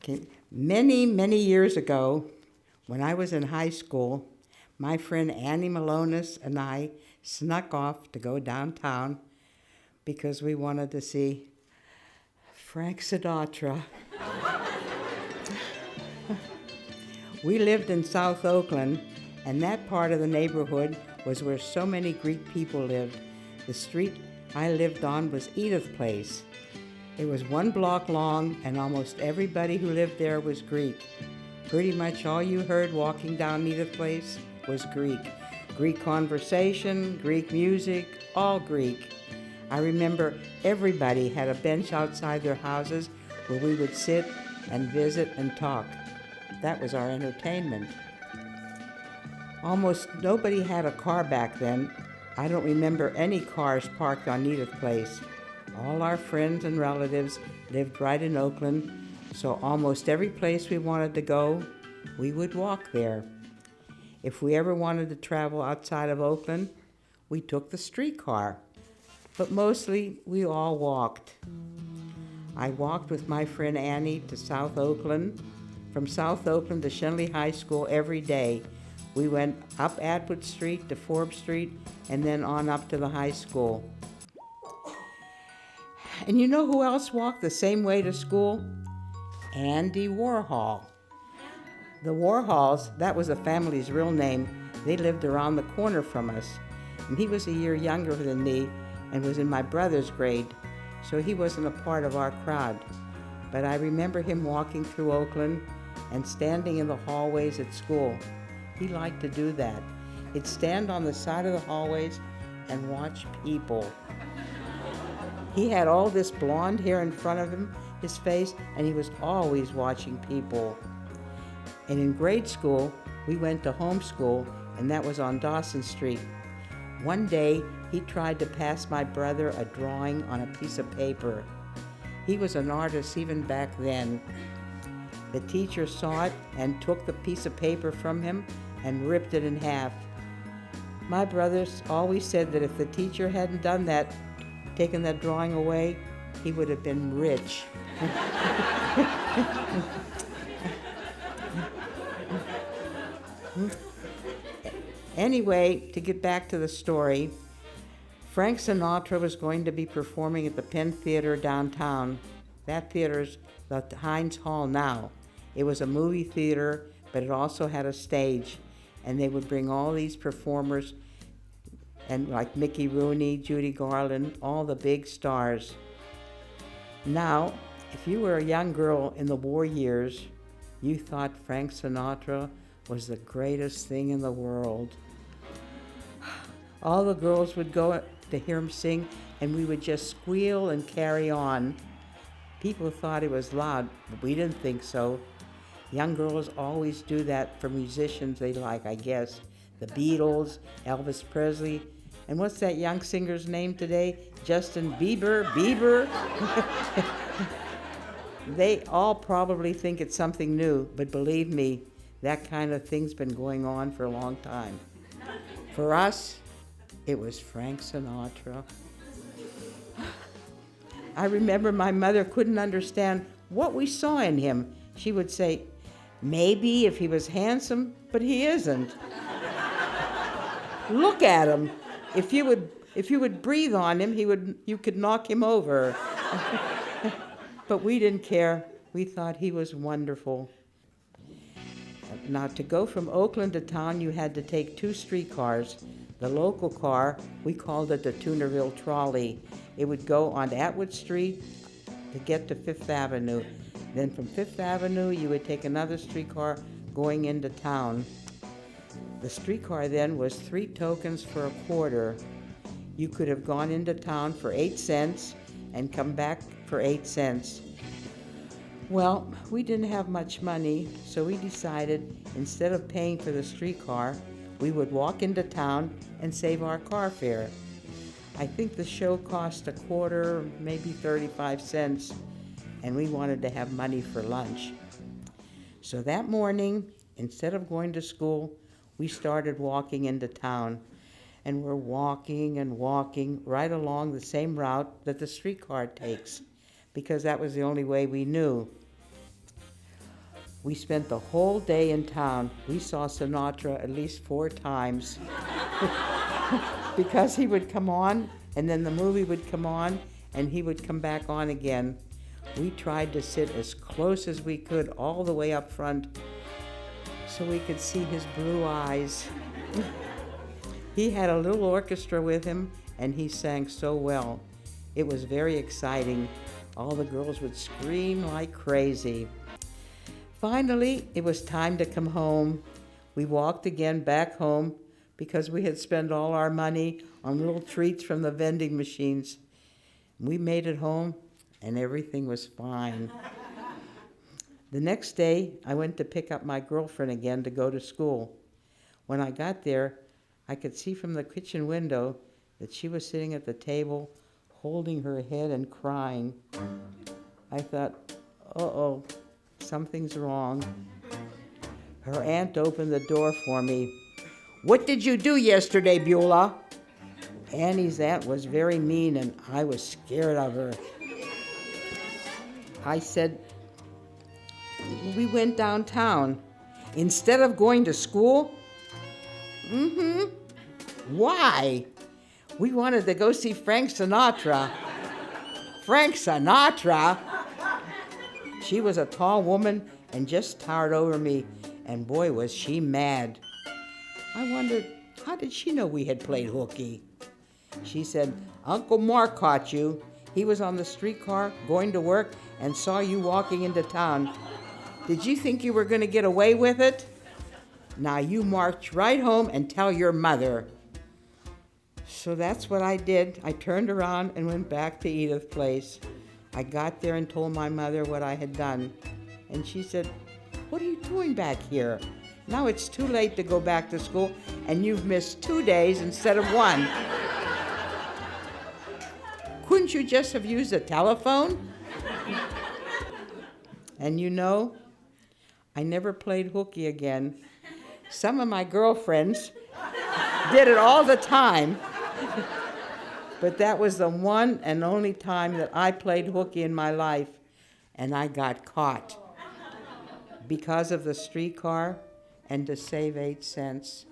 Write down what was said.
Okay. Many, many years ago, when I was in high school, my friend Annie Malonis and I snuck off to go downtown because we wanted to see Frank Sinatra. We lived in South Oakland, and that part of the neighborhood was where so many Greek people lived. The street I lived on was Edith Place. It was 1 block long, and almost everybody who lived there was Greek. Pretty much all you heard walking down Edith Place was Greek. Greek conversation, Greek music, all Greek. I remember everybody had a bench outside their houses where we would sit and visit and talk. That was our entertainment. Almost nobody had a car back then. I don't remember any cars parked on Edith Place. All our friends and relatives lived right in Oakland, so almost every place we wanted to go, we would walk there. If we ever wanted to travel outside of Oakland, we took the streetcar. But mostly, we all walked. I walked with my friend Annie to South Oakland. From South Oakland to Shenley High School every day. We went up Atwood Street to Forbes Street and then on up to the high school. And you know who else walked the same way to school? Andy Warhol. The Warhols, that was the family's real name. They lived around the corner from us. And he was a year younger than me and was in my brother's grade, so he wasn't a part of our crowd. But I remember him walking through Oakland and standing in the hallways at school. He liked to do that. He'd stand on the side of the hallways and watch people. He had all this blonde hair in front of him, his face, and he was always watching people. And in grade school, we went to homeschool, and that was on Dawson Street. One day, he tried to pass my brother a drawing on a piece of paper. He was an artist even back then. The teacher saw it and took the piece of paper from him and ripped it in half. My brothers always said that if the teacher hadn't done that, taken that drawing away, he would have been rich. Anyway, to get back to the story, Frank Sinatra was going to be performing at the Penn Theater downtown. That theater's the Heinz Hall now. It was a movie theater, but it also had a stage, and they would bring all these performers, and like Mickey Rooney, Judy Garland, all the big stars. Now, if you were a young girl in the war years, you thought Frank Sinatra was the greatest thing in the world. All the girls would go to hear him sing, and we would just squeal and carry on. People thought he was loud, but we didn't think so. Young girls always do that for musicians they like, I guess. The Beatles, Elvis Presley, and what's that young singer's name today? Justin Bieber? They all probably think it's something new, but believe me, that kind of thing's been going on for a long time. For us, it was Frank Sinatra. I remember my mother couldn't understand what we saw in him. She would say, maybe if he was handsome, but he isn't. Look at him. If you would breathe on him, you could knock him over. But we didn't care. We thought he was wonderful. Now, to go from Oakland to town, you had to take 2 streetcars. The local car, we called it the Toonerville Trolley. It would go on Atwood Street to get to Fifth Avenue. Then from Fifth Avenue, you would take another streetcar going into town. The streetcar then was 3 tokens for a quarter. You could have gone into town for 8 cents and come back for 8 cents. Well, we didn't have much money, so we decided instead of paying for the streetcar, we would walk into town and save our car fare. I think the show cost a quarter, maybe 35 cents, and we wanted to have money for lunch. So that morning, instead of going to school, we started walking into town. And we're walking and walking right along the same route that the streetcar takes, because that was the only way we knew. We spent the whole day in town. We saw Sinatra at least 4 times because he would come on, and then the movie would come on, and he would come back on again. We tried to sit as close as we could all the way up front so we could see his blue eyes. He had a little orchestra with him, and he sang so well. It was very exciting. All the girls would scream like crazy. Finally, it was time to come home. We walked again back home because we had spent all our money on little treats from the vending machines. We made it home, and everything was fine. The next day, I went to pick up my girlfriend again to go to school. When I got there, I could see from the kitchen window that she was sitting at the table, holding her head and crying. I thought, uh-oh, something's wrong. Her aunt opened the door for me. "What did you do yesterday, Beulah?" Annie's aunt was very mean, and I was scared of her. I said, "We went downtown. Instead of going to school?" "Mm-hmm." "Why?" "We wanted to go see Frank Sinatra." "Frank Sinatra?" She was a tall woman and just towered over me, and boy, was she mad. I wondered, how did she know we had played hooky? She said, "Uncle Mark caught you. He was on the streetcar going to work and saw you walking into town. Did you think you were going to get away with it? Now you march right home and tell your mother." So that's what I did. I turned around and went back to Edith's place. I got there and told my mother what I had done. And she said, "What are you doing back here? Now it's too late to go back to school, and you've missed 2 days instead of 1. Couldn't you just have used a telephone?" And you know, I never played hooky again. Some of my girlfriends did it all the time. But that was the one and only time that I played hooky in my life, and I got caught because of the streetcar and to save 8 cents.